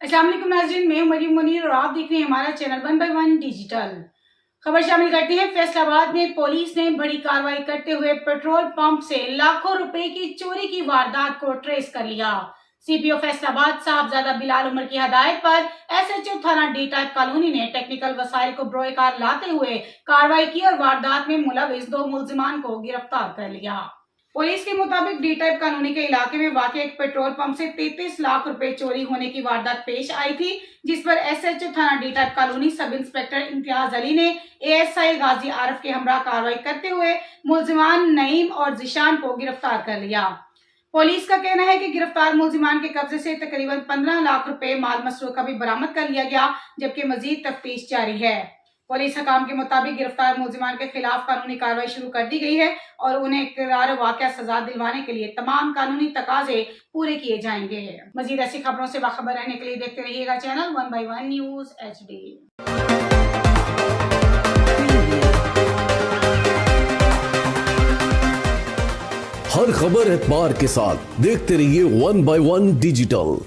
अस्सलाम वालेकुम नाज़रीन, मैं मरियम मुनीर और आप देख रहे हैं हमारा चैनल 1/1 डिजिटल। खबर शामिल करते हैं। फैसलाबाद में पुलिस ने बड़ी कार्रवाई करते हुए पेट्रोल पंप से लाखों रुपए की चोरी की वारदात को ट्रेस कर लिया। सीपीओ फैसलाबाद साहबजादा बिलाल उमर की हदायत पर एसएचओ थाना डी टाइप कॉलोनी ने टेक्निकल वसाइल को बरोकार लाते हुए कार्रवाई की और वारदात में मुलविस 2 मुलजिमान को गिरफ्तार कर लिया। पुलिस के मुताबिक डी टाइप कॉलोनी के इलाके में वाक़ एक पेट्रोल पंप से 33 लाख रुपए चोरी होने की वारदात पेश आई थी, जिस पर एसएचओ थाना D type colony sub inspector Imtiaz Ali ने एएसआई गाजी आरफ के हमरा कार्रवाई करते हुए मुलजिमान नईम और जिशान को गिरफ्तार कर लिया। पुलिस का कहना है कि गिरफ्तार मुलजिमान के कब्जे से तकरीबन 15 लाख रुपए माल मसरूका भी बरामद कर लिया गया, जबकि मजीद तफ्तीश जारी है। पुलिस हकाम के मुताबिक गिरफ्तार मुलजिमान के खिलाफ कानूनी कार्रवाई शुरू कर दी गई है और उन्हें किरार वाक़या सजा दिलवाने के लिए तमाम कानूनी तकाजे पूरे किए जाएंगे। मजीद ऐसी खबरों से बाखबर रहने के लिए देखते रहिएगा चैनल 1/1 न्यूज़ HD। हर खबर एतबार के साथ देखते रहिए 1/1 डिजिटल।